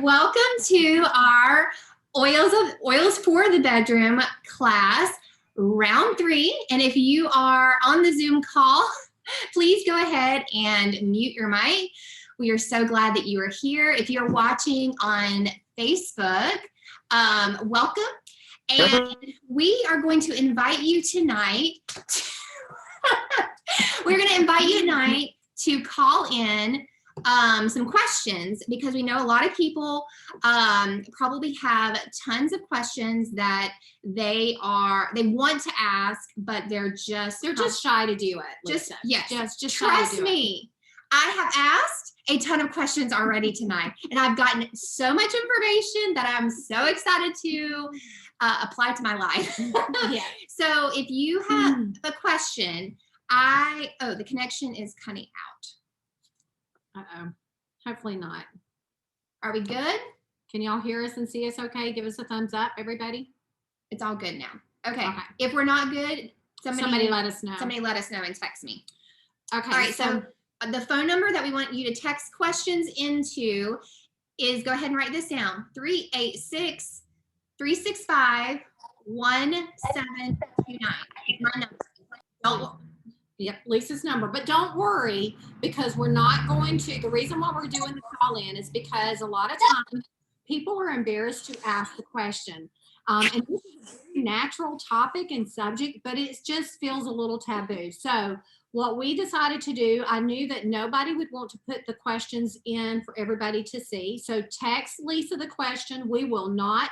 Welcome to our Oils for the Bedroom class, round 3. And if you are on the Zoom call, please go ahead and mute your mic. We are so glad that you are here. If you're watching on Facebook, welcome. And we are going to invite you tonight. We're going to invite you tonight to call in some questions, because we know a lot of people probably have tons of questions that they want to ask, but they're just shy to do it. Just trust me. I have asked a ton of questions already tonight, and I've gotten so much information that I'm so excited to apply to my life. Yeah. So if you have a question, the connection is cutting out. Uh-oh. Hopefully not. Are we good? Can y'all hear us and see us okay? Give us a thumbs up, everybody. It's all good now. Okay. If we're not good, somebody let us know. Somebody let us know and text me. Okay. All right. So the phone number that we want you to text questions into is, go ahead and write this down, 386-365-1729. My number. Yep, Lisa's number. But don't worry, because we're not going to, the reason why we're doing the call in is because a lot of times people are embarrassed to ask the question. And this is a very natural topic and subject, but it just feels a little taboo. So what we decided to do, I knew that nobody would want to put the questions in for everybody to see. So text Lisa the question. We will not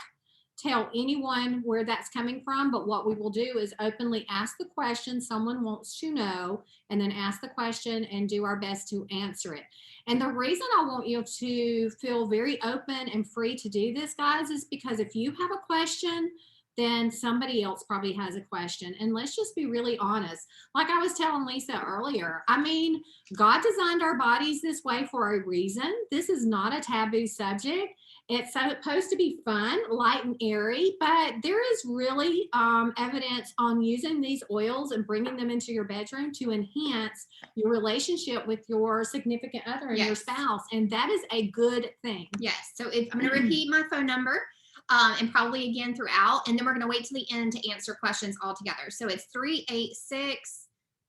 tell anyone where that's coming from, but what we will do is openly ask the question someone wants to know, and then ask the question and do our best to answer it. And the reason I want you to feel very open and free to do this, guys, is because if you have a question, then somebody else probably has a question. And let's just be really honest. Like I was telling Lisa earlier, I mean, God designed our bodies this way for a reason. This is not a taboo subject. It's supposed to be fun, light and airy, but there is really evidence on using these oils and bringing them into your bedroom to enhance your relationship with your significant other and your spouse. And that is a good thing. Yes. So I'm going to repeat my phone number and probably again throughout, and then we're going to wait till the end to answer questions all together. So it's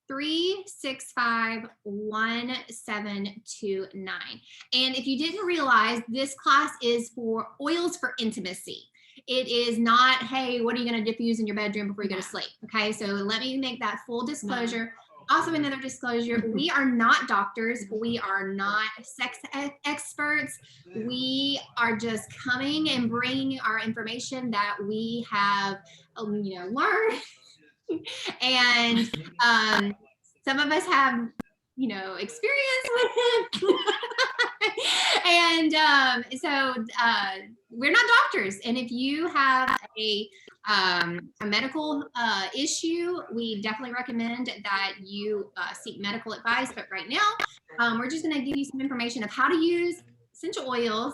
386-365-1729. And if you didn't realize, this class is for oils for intimacy. It is not, hey, what are you going to diffuse in your bedroom before you go to sleep? Okay, so let me make that full disclosure. Also, another disclosure, we are not doctors. We are not sex experts. We are just coming and bringing our information that we have, learned. And some of us have, experience with it. And so we're not doctors. And if you have a medical issue, we definitely recommend that you seek medical advice. But right now, we're just going to give you some information of how to use essential oils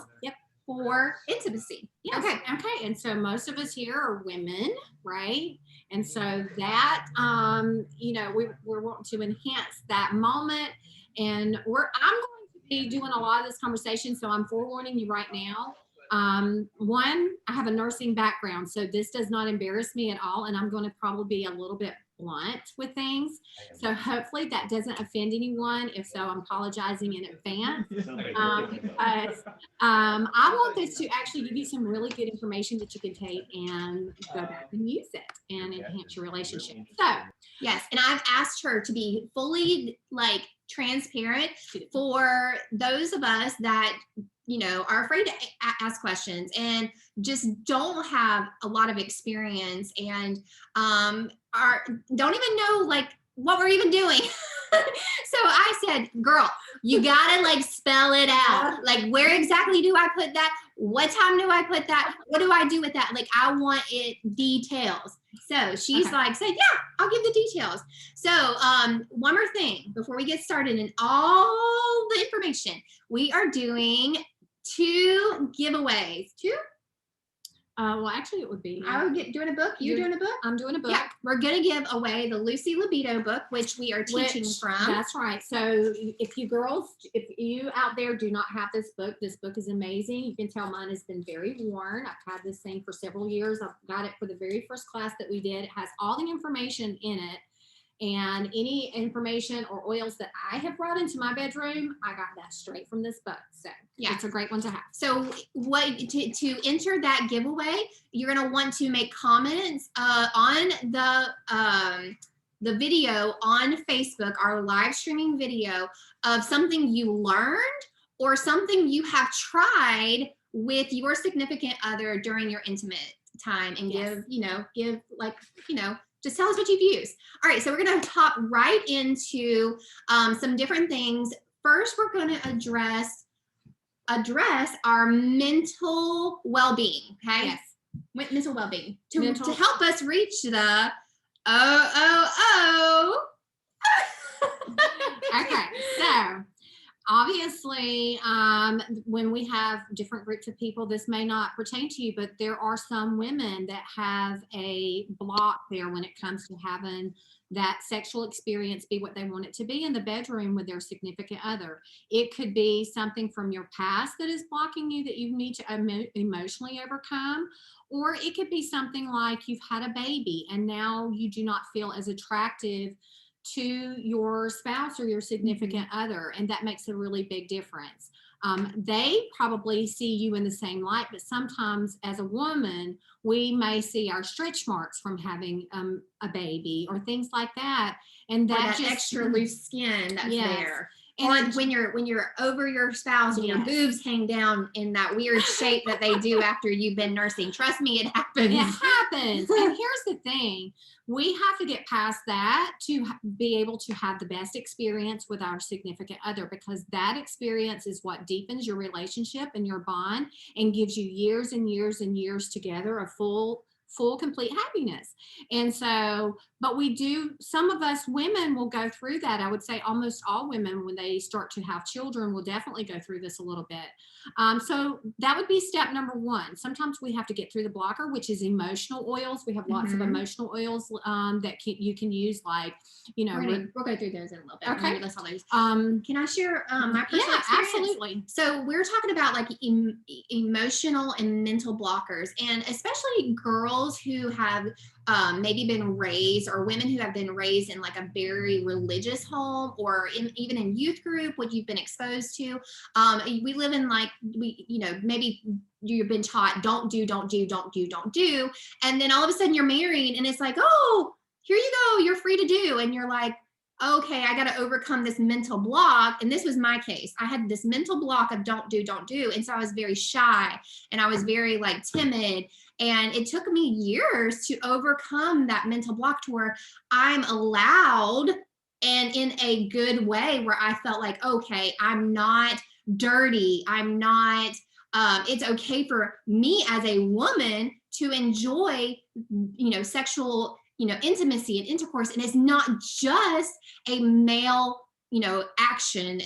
for intimacy. Yes. Okay. And so most of us here are women, right? And so that, we're wanting to enhance that moment. And I'm going to be doing a lot of this conversation, so I'm forewarning you right now. One, I have a nursing background, so this does not embarrass me at all, and I'm going to probably be a little bit blunt with things. So hopefully that doesn't offend anyone. If so, I'm apologizing in advance. I want this to actually give you some really good information that you can take and go back and use it and enhance your relationship. So yes, and I've asked her to be fully transparent for those of us that are afraid to ask questions and just don't have a lot of experience and don't even know what we're even doing. So I said, girl, you gotta spell it out. Where exactly do I put that? What time do I put that? What do I do with that? I want it details. So she's said, yeah, I'll give the details. So one more thing before we get started and all the information, we are doing 2 giveaways. 2? Well, actually, it would be. I would get doing a book. You doing a book? I'm doing a book. Yeah, we're gonna give away the Lucy Libido book, which we are teaching from. That's right. So if you girls, if you out there do not have this book is amazing. You can tell mine has been very worn. I've had this thing for several years. I've got it for the very first class that we did. It has all the information in it. And any information or oils that I have brought into my bedroom, I got that straight from this book. So yeah, it's a great one to have. So what to enter that giveaway, you're going to want to make comments on the video on Facebook, our live streaming video, of something you learned or something you have tried with your significant other during your intimate time, and give like, just tell us what you've used. All right, so we're going to hop right into some different things. First, we're going to address our mental well-being, okay? Yes. Mental well-being. To help us reach the Okay, so obviously, when we have different groups of people, this may not pertain to you, but there are some women that have a block there when it comes to having that sexual experience be what they want it to be in the bedroom with their significant other. It could be something from your past that is blocking you that you need to emotionally overcome, or it could be something like you've had a baby and now you do not feel as attractive to your spouse or your significant other, and that makes a really big difference. They probably see you in the same light, but sometimes as a woman, we may see our stretch marks from having a baby or things like that, and that just extra loose skin that's there. And or when you're over your spouse and your boobs hang down in that weird shape that they do after you've been nursing. Trust me, it happens. It happens. And here's the thing. We have to get past that to be able to have the best experience with our significant other, because that experience is what deepens your relationship and your bond and gives you years and years and years together of full complete happiness. And so, but some of us women will go through that. I would say almost all women, when they start to have children, will definitely go through this a little bit. So that would be step number one. Sometimes we have to get through the blocker, which is emotional oils. We have lots of emotional oils that you can use, like, we'll go through those in a little bit. Okay. Can I share my personal experience? Absolutely. So we're talking about like emotional and mental blockers, and especially girls who have maybe been raised, or women who have been raised in like a very religious home, or even in youth group, what you've been exposed to. We live in like, maybe you've been taught don't do, and then all of a sudden you're married and it's like, oh, here you go, you're free to do, and you're like, okay, I got to overcome this mental block. And this was my case. I had this mental block of don't do. And so I was very shy and I was very like timid. And it took me years to overcome that mental block to where I'm allowed, and in a good way, where I felt like, okay, I'm not dirty. I'm not, it's okay for me as a woman to enjoy, sexual intimacy and intercourse. And it's not just a male, action.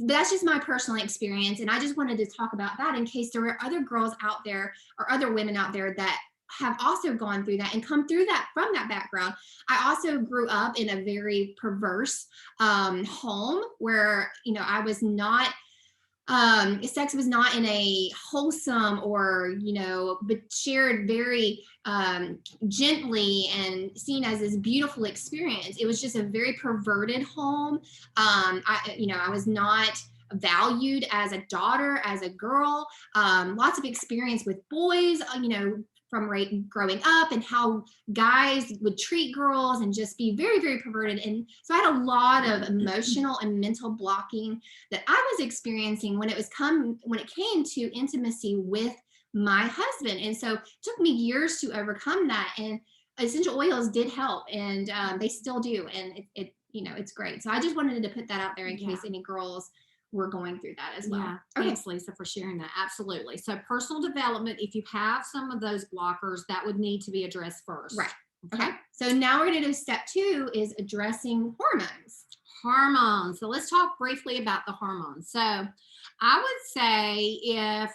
That's just my personal experience. And I just wanted to talk about that in case there were other girls out there or other women out there that have also gone through that and come through that from that background. I also grew up in a very perverse home where, I was not, sex was not in a wholesome or, but shared very gently and seen as this beautiful experience. It was just a very perverted home. I was not valued as a daughter, as a girl. Lots of experience with boys, from growing up, and how guys would treat girls and just be very, very perverted. And so I had a lot of emotional and mental blocking that I was experiencing when it came to intimacy with my husband. And so it took me years to overcome that. And essential oils did help, and they still do. And it's great. So I just wanted to put that out there in case any girls were going through that as well. Yeah. Thanks, Lisa, for sharing that. Absolutely. So personal development, if you have some of those blockers, that would need to be addressed first. Right. Okay. So now we're going to do step 2 is addressing hormones. Hormones. So let's talk briefly about the hormones. So I would say if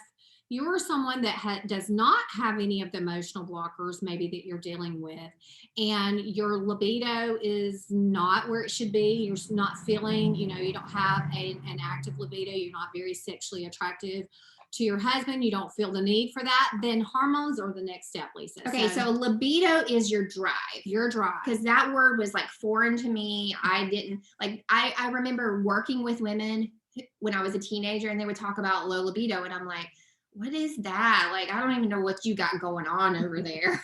you're someone that does not have any of the emotional blockers maybe that you're dealing with, and your libido is not where it should be, you're not feeling, you don't have an active libido, you're not very sexually attractive to your husband, you don't feel the need for that, then hormones are the next step, Lisa. Okay, so libido is your drive. Your drive. Because that word was like foreign to me. I didn't I remember working with women when I was a teenager, and they would talk about low libido, and I'm like, what is that? Like, I don't even know what you got going on over there.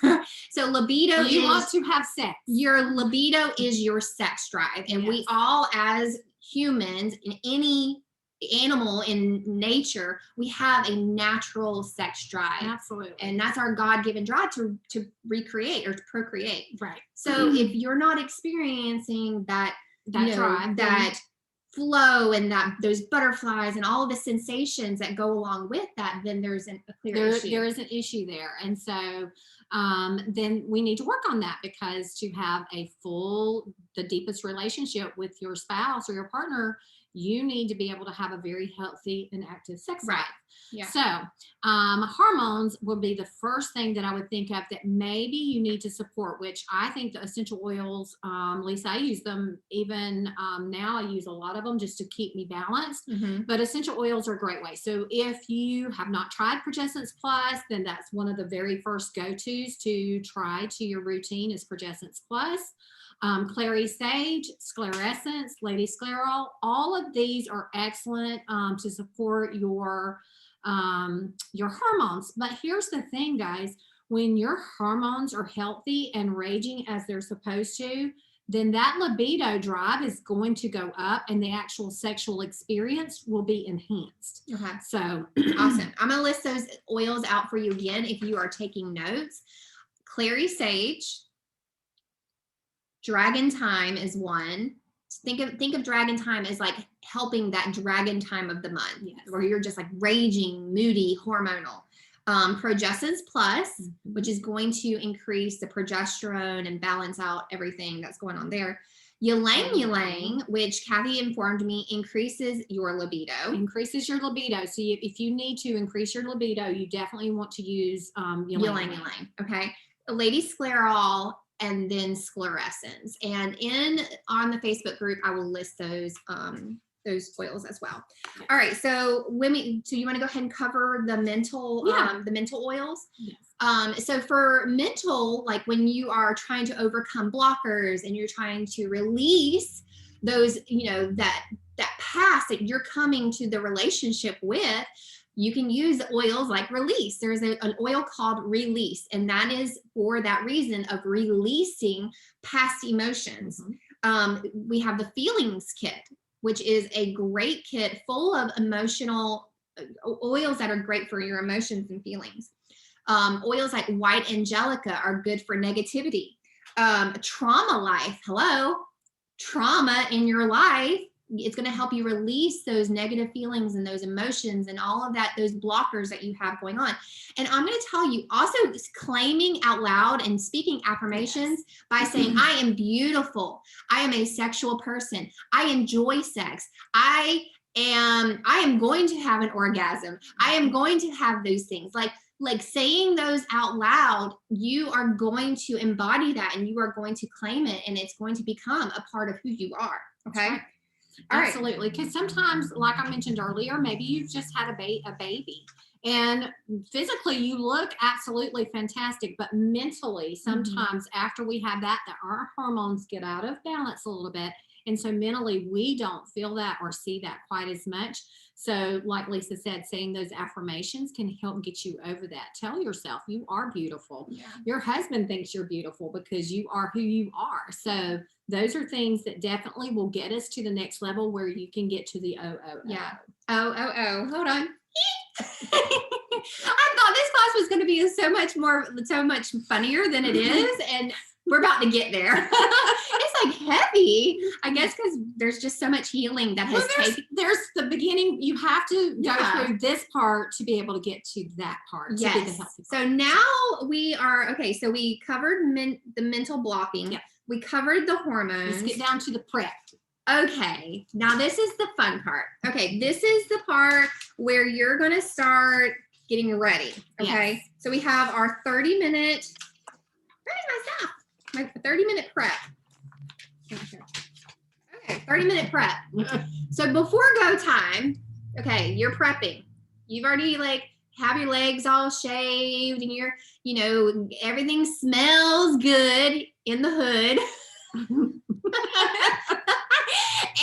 So libido you want to have sex. Your libido is your sex drive. And we all, as humans, in any animal in nature, we have a natural sex drive. Absolutely. And that's our God-given drive to recreate or to procreate. Right. So if you're not experiencing that drive, that flow and those butterflies and all of the sensations that go along with that, then there's a clear issue. There is an issue there. And so then we need to work on that, because to have the deepest relationship with your spouse or your partner, you need to be able to have a very healthy and active sex life. Yeah. So hormones would be the first thing that I would think of that maybe you need to support, which I think the essential oils, Lisa, I use them even now. I use a lot of them just to keep me balanced, but essential oils are a great way. So if you have not tried Progessence Plus, then that's one of the very first go-tos to try to your routine is Progessence Plus. Clary Sage, Sclerescence, Lady Sclerol, all of these are excellent to support your hormones. But here's the thing, guys, when your hormones are healthy and raging as they're supposed to, then that libido drive is going to go up and the actual sexual experience will be enhanced. Okay. So awesome. I'm gonna list those oils out for you again if you are taking notes. Clary Sage, Dragon Time is one. Think of Dragon Time as like helping that dragon time of the month, where you're just like raging, moody, hormonal. Progessence Plus, which is going to increase the progesterone and balance out everything that's going on there. Ylang Ylang, which Kathy informed me increases your libido. Increases your libido. So if you need to increase your libido, you definitely want to use Ylang Ylang. Okay. Lady Sclerol, and then Sclerescence. And on the Facebook group, I will list those oils as well. All right, so so you want to go ahead and cover the mental oils? Yes. So for mental, like when you are trying to overcome blockers and you're trying to release those, that past that you're coming to the relationship with, you can use oils like Release. There's an oil called Release, and that is for that reason of releasing past emotions. We have the Feelings Kit, which is a great kit full of emotional oils that are great for your emotions and feelings. Oils like White Angelica are good for negativity. Trauma Life, trauma in your life. It's going to help you release those negative feelings and those emotions and all of that, those blockers that you have going on. And I'm going to tell you also, claiming out loud and speaking affirmations by saying, I am beautiful. I am a sexual person. I enjoy sex. I am going to have an orgasm. I am going to have those things. Like saying those out loud, you are going to embody that and you are going to claim it, and it's going to become a part of who you are. Okay. Absolutely. Because sometimes, like I mentioned earlier, maybe you've just had a baby and physically you look absolutely fantastic, but mentally sometimes after we have that our hormones get out of balance a little bit. And so mentally we don't feel that or see that quite as much. So like Lisa said, saying those affirmations can help get you over that. Tell yourself you are beautiful. Yeah. Your husband thinks you're beautiful because you are who you are. So those are things that definitely will get us to the next level where you can get to the OOO. Yeah. Hold on. I thought this class was going to be so much funnier than it is. And we're about to get there. It's like heavy, I guess, because there's just so much healing that has taken. There's the beginning. You have to go through this part to be able to get to that part. Yes. So now we are, okay, so we covered the mental blocking. Yeah. We covered the hormones. Let's get down to the prep. Okay, now this is the fun part. Okay, this is the part where you're going to start getting ready. Okay. Yes. So we have our 30-minute, where's my stuff? My 30-minute prep. Okay, 30-minute prep. So before go time, okay, you're prepping. You've already like have your legs all shaved and you're, you know, everything smells good in the hood.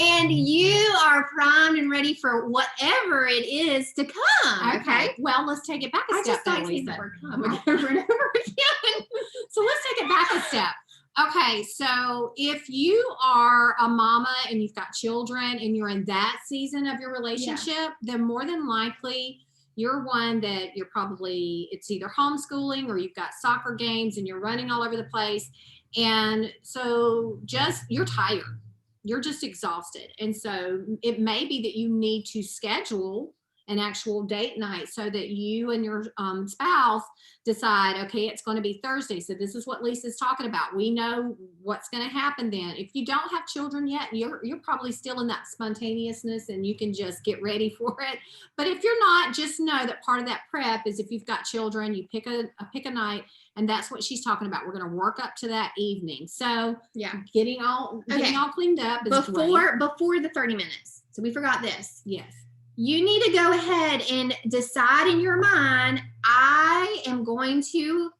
And you are primed and ready for whatever it is to come. Okay. Well, let's take it back a I step. just like saying the word come over and over again. So let's take it back a step. Okay, so if you are a mama and you've got children and you're in that season of your relationship, then more than likely you're one that you're probably, it's either homeschooling or you've got soccer games and you're running all over the place. And so just, you're tired. You're just exhausted. And so it may be that you need to schedule an actual date night so that you and your spouse decide, okay, it's going to be Thursday. So this is what Lisa's talking about. We know what's going to happen then. If you don't have children yet, you're probably still in that spontaneousness and you can just get ready for it. But if you're not, just know that part of that prep is if you've got children, you pick a night, and that's what she's talking about. We're going to work up to that evening. So yeah, getting all cleaned up is before the 30 minutes. So we forgot this. Yes. You need to go ahead and decide in your mind, I am going to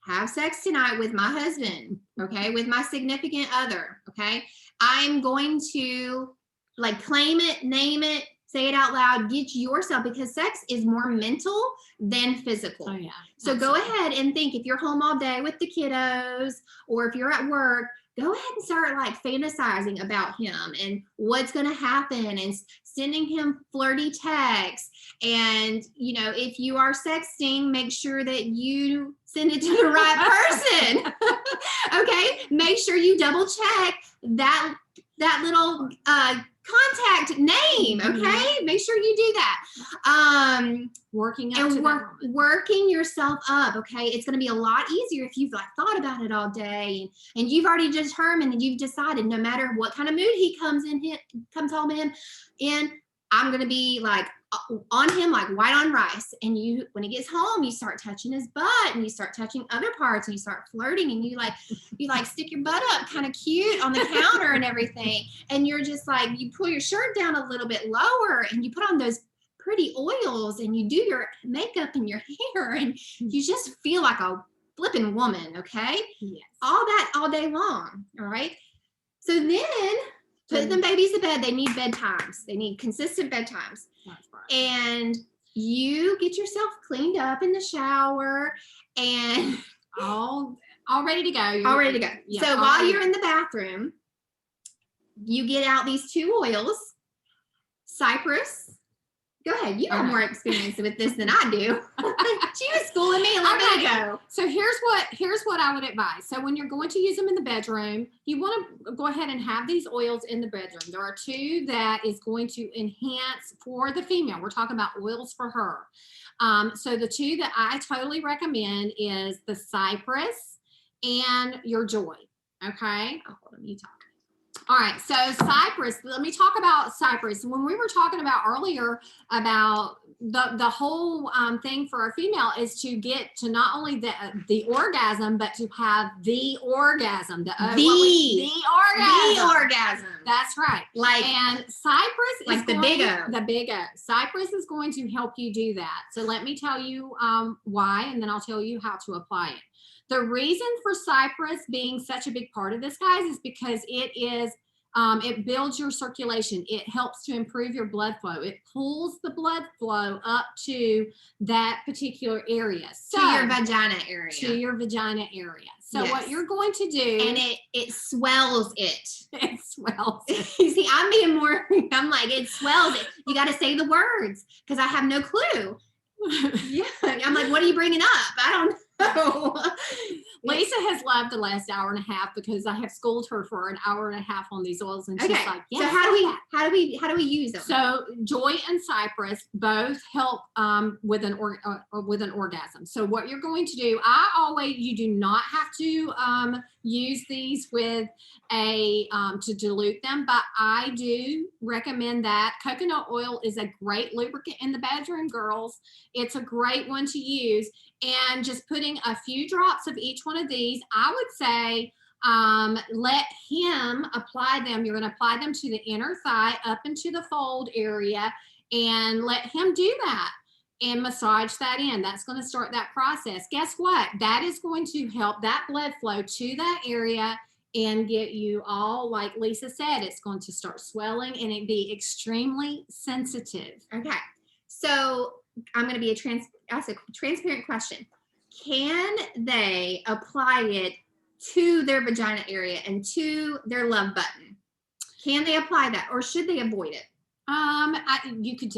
have sex tonight with my husband, okay, with my significant other, okay? I'm going to like claim it, name it, say it out loud, get yourself, because sex is more mental than physical. Oh, yeah. So go ahead and think, if you're home all day with the kiddos or if you're at work, go ahead and start like fantasizing about him and what's going to happen and sending him flirty texts. And, you know, if you are sexting, make sure that you send it to the right person. Okay. Make sure you double check that little, contact name. Okay. Make sure you do that. Working yourself up. Okay. It's going to be a lot easier if you've like thought about it all day and you've already determined and you've decided no matter what kind of mood he comes home in, I'm going to be like on him like white on rice. And you, when he gets home, you start touching his butt and you start touching other parts and you start flirting and you stick your butt up kind of cute on the counter and everything. And you're just like, you pull your shirt down a little bit lower and you put on those pretty oils and you do your makeup and your hair and you just feel like a flipping woman. Okay. Yes. All that all day long. All right. So then put them babies to bed. They need bedtimes. They need consistent bedtimes. That's right. And you get yourself cleaned up in the shower and all ready to go. All ready to go. Yeah, so while you're in the bathroom, you get out these 2 oils, cypress. Go ahead. You have more experience with this than I do. She was schooling me a little bit ago. So here's what I would advise. So when you're going to use them in the bedroom, you want to go ahead and have these oils in the bedroom. There are 2 that is going to enhance for the female. We're talking about oils for her. So the 2 that I totally recommend is the cypress and your joy. Okay. Oh, hold on, you talk. All right, so cypress, let me talk about cypress. When we were talking about earlier about the whole thing for a female is to get to not only the orgasm, but to have the orgasm. The orgasm. That's right. And cypress like is the big O. The big O. Cypress is going to help you do that. So let me tell you why, and then I'll tell you how to apply it. The reason for cypress being such a big part of this, guys, is because it builds your circulation. It helps to improve your blood flow. It pulls the blood flow up to that particular area. To your vagina area. So what you're going to do. And it swells it. It swells it. You see, I'm like, it swells it. You got to say the words because I have no clue. Yeah. I'm like, what are you bringing up? I don't know. Lisa has loved the last hour and a half because I have schooled her for an hour and a half on these oils, and she's like, "Yeah." So how do we use them? So joy and cypress both help with an orgasm. So what you're going to do, you do not have to use these with a to dilute them, but I do recommend that. Coconut oil is a great lubricant in the bedroom, girls. It's a great one to use, and just putting a few drops of each one of these, I would say let him apply them. You're going to apply them to the inner thigh, up into the fold area, and let him do that and massage that in. That's going to start that process. Guess what? That is going to help that blood flow to that area and get you all, like Lisa said, it's going to start swelling and it be extremely sensitive. Okay. So I'm going to ask a transparent question. Can they apply it to their vagina area and to their love button? Can they apply that, or should they avoid it? You could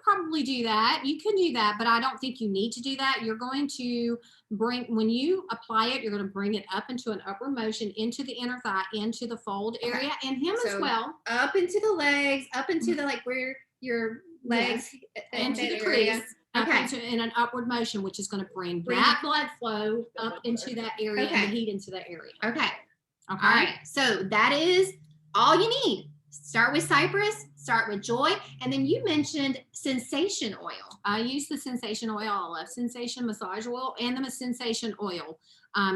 probably do that. You can do that, but I don't think you need to do that. You're going to when you apply it, you're going to bring it up into an upward motion into the inner thigh, into the fold area, and him as well. Up into the legs, up into the where your legs, into the crease. Okay. In an upward motion, which is going to bring that blood flow up into that area and the heat into that area. Okay. All right. So that is all you need. Start with cypress, start with joy, and then you mentioned sensation oil. I use the sensation oil. I love sensation massage oil and the sensation oil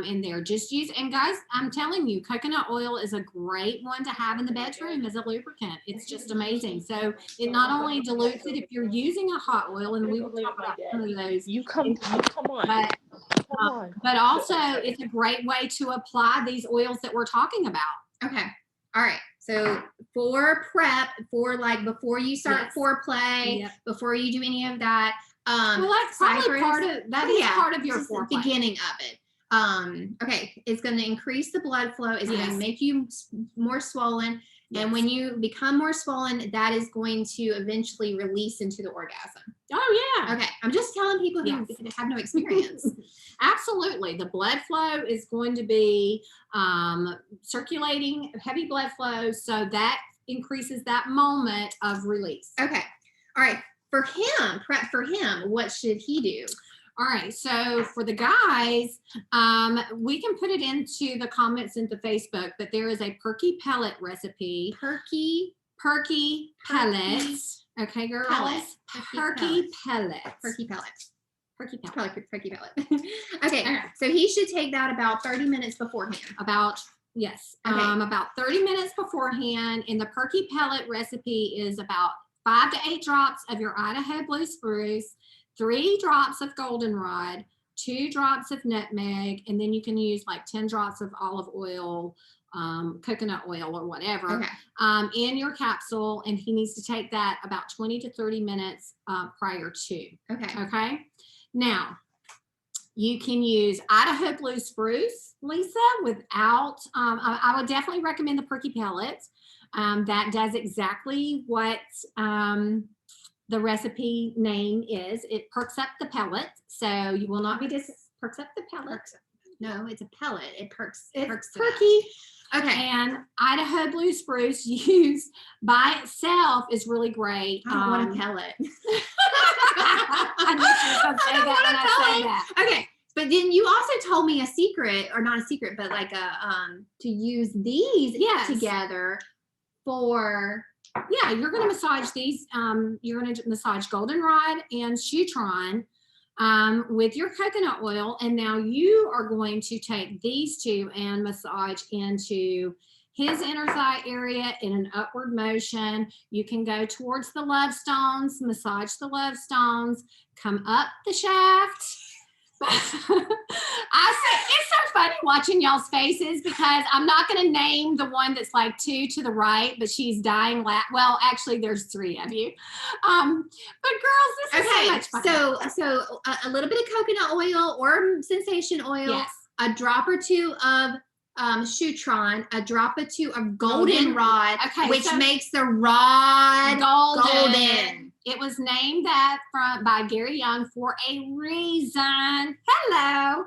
in there. Just use, and guys, I'm telling you, coconut oil is a great one to have in the bedroom as a lubricant. It's just amazing. So it not only dilutes it if you're using a hot oil, and we will talk about some of those. You come on. But also it's a great way to apply these oils that we're talking about. Okay. All right. So for prep, for like before you start foreplay, before you do any of that, well, that's probably part of your foreplay. Beginning of it. Okay, it's going to increase the blood flow. It's going to make you more swollen. And when you become more swollen, that is going to eventually release into the orgasm. Oh, yeah. Okay. I'm just telling people who have no experience. Absolutely. The blood flow is going to be circulating, heavy blood flow. So that increases that moment of release. Okay. All right. For him, prep for him, what should he do? All right, so for the guys, we can put it into the comments into Facebook, but there is a perky pellet recipe. Perky pellets. Okay, girls. Perky pellets. Perky pellets. Perky pellet. Probably perky pellet. Okay, so he should take that about 30 minutes beforehand. About 30 minutes beforehand. And the perky pellet recipe is about 5 to 8 drops of your Idaho blue spruce, 3 drops of goldenrod, 2 drops of nutmeg, and then you can use like 10 drops of olive oil, coconut oil or whatever in your capsule. And he needs to take that about 20 to 30 minutes prior to. Okay. Now, you can use Idaho blue spruce, Lisa, without, I would definitely recommend the perky pellets. That does exactly what the recipe name is. It perks up the pellet, so you will not be perks up the pellet. No, it's a pellet. It perks. It's perky. Okay. And Idaho blue spruce used by itself is really great. I don't want a pellet. I knew she was going to say that when I said that. Okay. But then you also told me a secret, or not a secret, but like to use these together for. Yeah, you're going to massage these. You're going to massage goldenrod and shutron with your coconut oil. And now you are going to take these two and massage into his inner thigh area in an upward motion. You can go towards the love stones, massage the love stones, come up the shaft. It's so funny watching y'all's faces because I'm not going to name the one that's like 2 to the right, but she's dying. Well, actually, there's 3 of you. But girls, this is so much fun. So a little bit of coconut oil or sensation oil, a drop or 2 of shutron, a drop or 2 of goldenrod, which makes the rod golden. It was named that by Gary Young for a reason. Hello.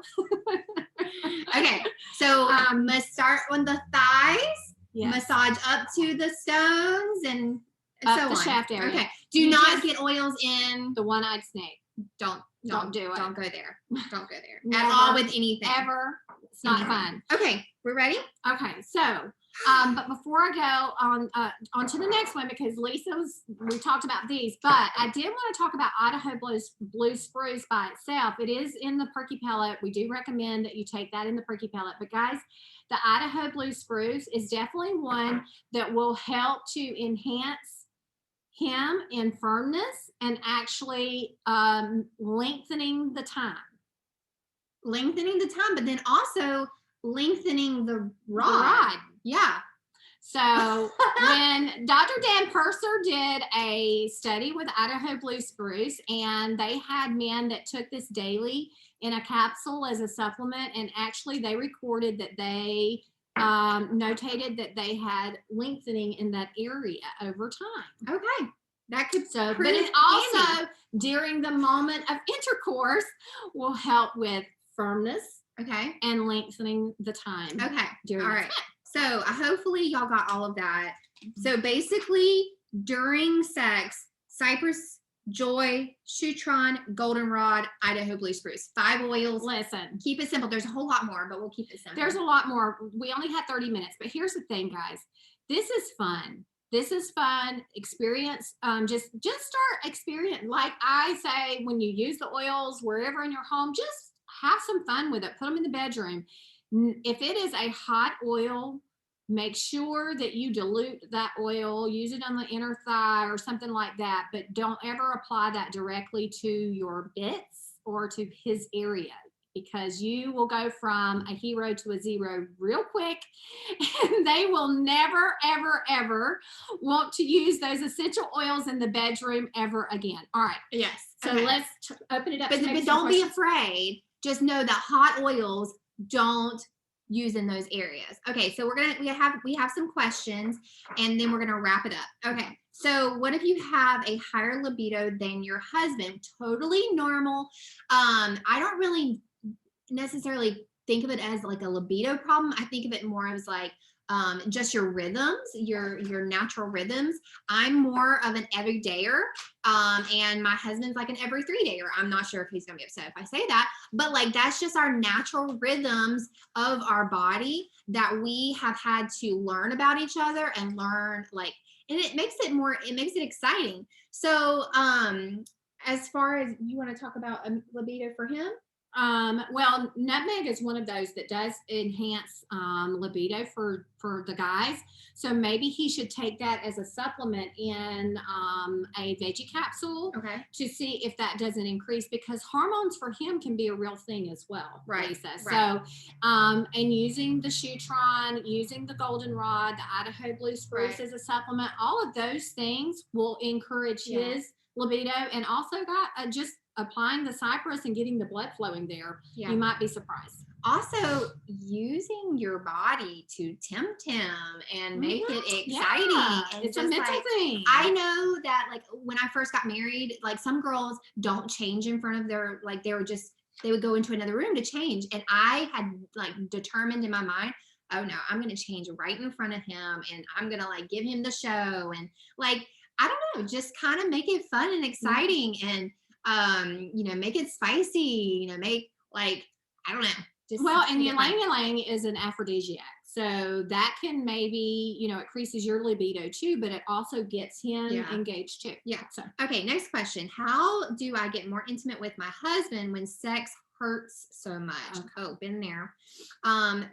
Okay, so let's start on the thighs. Yes. Massage up to the stones and Up so the on. shaft area. Okay. Do You not just- get oils in. The one-eyed snake. Don't do it. Don't go there. Don't go there Never, at all with anything. Ever. It's not Anything. fun. Okay, we're ready. Okay, so, but before I go on to the next one, because we talked about these, but I did want to talk about Idaho blue spruce by itself. It is in the perky pellet. We do recommend that you take that in the perky pellet. But guys, the Idaho blue spruce is definitely one that will help to enhance hem in firmness and actually lengthening the time. Lengthening the time, but then also lengthening the rod. The rod. Yeah. So when Dr. Dan Purser did a study with Idaho blue spruce, and they had men that took this daily in a capsule as a supplement, and actually they recorded that they notated that they had lengthening in that area over time. Okay. That could So, but prove it also handy. during the moment of intercourse will help with firmness Okay. and lengthening the time. Okay. During All the right. So hopefully y'all got all of that. So basically during sex, cypress, joy, shutron, goldenrod, Idaho blue spruce, 5 oils. Listen, Keep it simple. There's a whole lot more, but we'll keep it simple. there's a lot more. We only had 30 minutes, but here's the thing, guys. This is fun. This is fun experience. Just start experience. Like I say, when you use the oils wherever in your home, just have some fun with it. Put them in the bedroom. If it is a hot oil, make sure that you dilute that oil, use it on the inner thigh or something like that, but don't ever apply that directly to your bits or to his area, because you will go from a hero to a zero real quick, and they will never, ever, ever want to use those essential oils in the bedroom ever again. All right. Yes. So Okay. let's open it up. But to maybe some don't be questions. afraid. Just know that hot oils don't use in those areas. Okay, so we have some questions, and then we're gonna wrap it up. Okay, so what if you have a higher libido than your husband? Totally normal. I don't really necessarily think of it as like a libido problem. I think of it more as like just your rhythms, your natural rhythms. I'm more of an everydayer, and my husband's like an every 3-dayer. I'm not sure if he's gonna be upset if I say that, but like that's just our natural rhythms of our body that we have had to learn about each other and learn like, and it makes it exciting. So as far as you want to talk about a libido for him. Well, nutmeg is one of those that does enhance libido for the guys. So maybe he should take that as a supplement in a veggie capsule to see if that doesn't increase, because hormones for him can be a real thing as well, Lisa. So, and using the shutron, using the goldenrod, the Idaho blue spruce as a supplement, all of those things will encourage his libido, and also got just applying the cypress and getting the blood flowing there, you might be surprised. Also, using your body to tempt him and make it exciting. Yeah, and it's a just mental thing. I know that like when I first got married, like some girls don't change in front of their, like they would go into another room to change. And I had like determined in my mind, oh no, I'm going to change right in front of him, and I'm going to like give him the show, and like, I don't know, just kind of make it fun and exciting, and make it spicy, make like, I don't know. And ylang-ylang is an aphrodisiac. So that can maybe, increases your libido too, but it also gets him engaged too. Yeah. So, okay. Next question. How do I get more intimate with my husband when sex hurts so much? Okay. Oh, been there.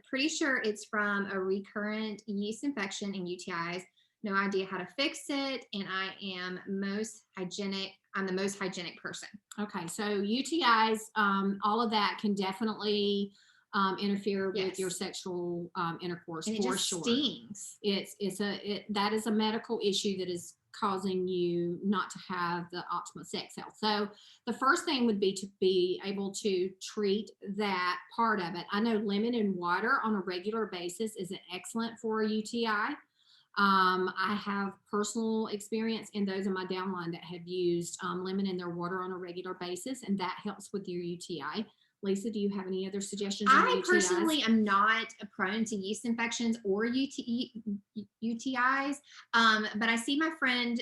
Pretty sure it's from a recurrent yeast infection and UTIs. No idea how to fix it. And I'm the most hygienic person. Okay. So UTIs, all of that can definitely interfere with your sexual intercourse, and it for just sure. Stings. That is a medical issue that is causing you not to have the optimal sex health. So the first thing would be to be able to treat that part of it. I know lemon and water on a regular basis is excellent for a UTI. I have personal experience in those in my downline that have used lemon in their water on a regular basis, and that helps with your UTI. Lisa, do you have any other suggestions? on I UTIs? personally am not prone to yeast infections or UTIs, but I see my friend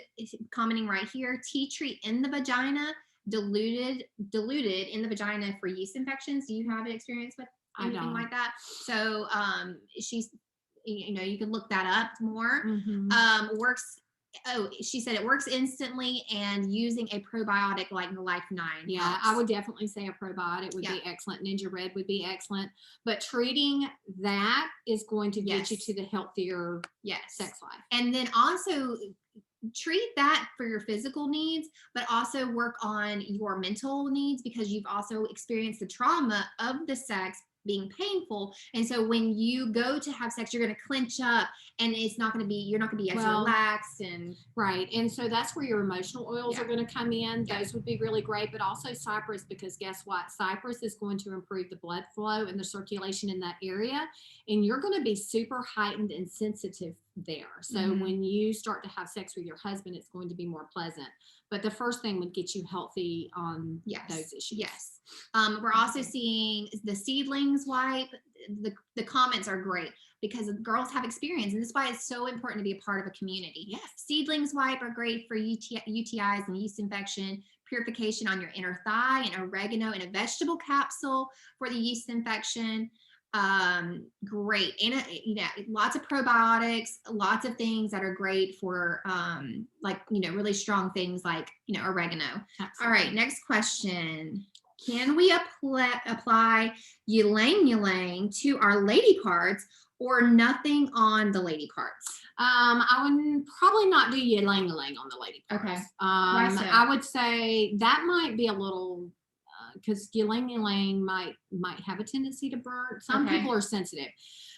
commenting right here, tea tree in the vagina, diluted in the vagina for yeast infections. Do you have an experience with anything like that? So she's, you can look that up more. Works. Oh, she said it works instantly, and using a probiotic like the Life 9. Yeah, helps. I would definitely say a probiotic would be excellent. Ninja Red would be excellent. But treating that is going to get you to the healthier sex life. And then also treat that for your physical needs, but also work on your mental needs, because you've also experienced the trauma of the sex being painful, and so when you go to have sex, you're going to clench up, and you're not going to be as relaxed. And and so that's where your emotional oils are going to come in. Those would be really great, but also cypress, because guess what, cypress is going to improve the blood flow and the circulation in that area, and you're going to be super heightened and sensitive there. So when you start to have sex with your husband, it's going to be more pleasant. But the first thing would get you healthy on those issues. We're also seeing the seedlings wipe. The comments are great, because girls have experience, and this is why it's so important to be a part of a community. Seedlings wipe are great for UTIs and yeast infection. Purification on your inner thigh, and oregano in a vegetable capsule for the yeast infection. Great. And lots of probiotics, lots of things that are great for really strong things like oregano. Absolutely. All right, next question. Can we apply ylang ylang to our lady parts, or nothing on the lady parts? I would probably not do ylang ylang on the lady parts. Okay. I would say that might be a little, because ylang ylang might have a tendency to burn. Some people are sensitive.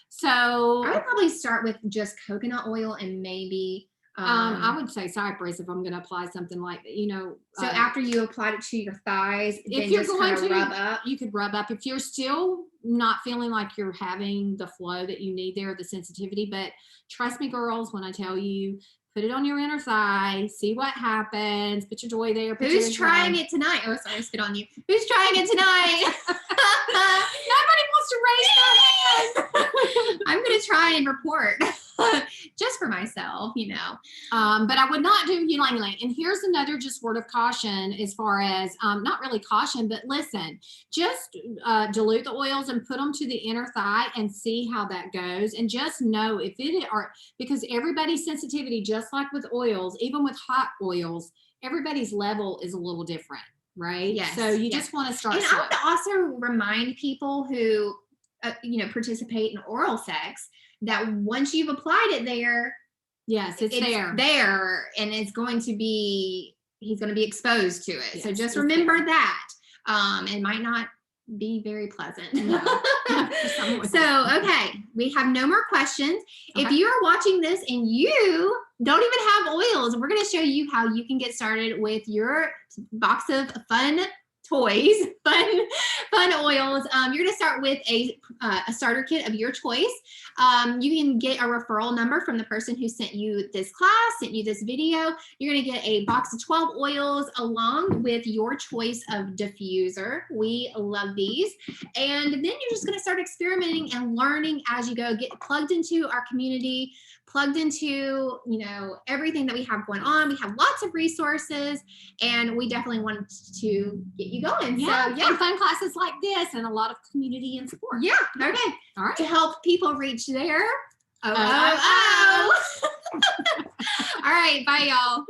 So I would probably start with just coconut oil, and maybe I would say cypress if I'm going to apply something like that, So after you applied it to your thighs, if you're going to rub up, you could rub up. If you're still not feeling like you're having the flow that you need there, the sensitivity, but trust me, girls, when I tell you, put it on your inner thigh, see what happens, put your joy there. Who's trying it tonight? Oh, sorry, I spit on you. Who's trying it tonight? Nobody wants to raise their hand. I'm going to try and report just for myself, But I would not do ylang ylang. And here's another just word of caution, as far as not really caution, but listen, just dilute the oils and put them to the inner thigh and see how that goes. And just know if it are, because everybody's sensitivity, just like with oils, even with hot oils, everybody's level is a little different, right? Yes. So you just want to start. And I would also remind people who, participate in oral sex, that once you've applied it there, it's there, and he's going to be exposed to it. So just remember that. It might not be very pleasant. So, okay, we have no more questions. If you are watching this and you don't even have oils, we're going to show you how you can get started with your box of fun toys, fun oils. You're going to start with a starter kit of your choice. You can get a referral number from the person who sent you this class, sent you this video. You're going to get a box of 12 oils along with your choice of diffuser. We love these. And then you're just going to start experimenting and learning as you go. Get plugged into our community, plugged into everything that we have going on. We have lots of resources, and we definitely want to get you going. And fun classes like this, and a lot of community and support. Okay. All right. To help people reach their All right. Bye, y'all.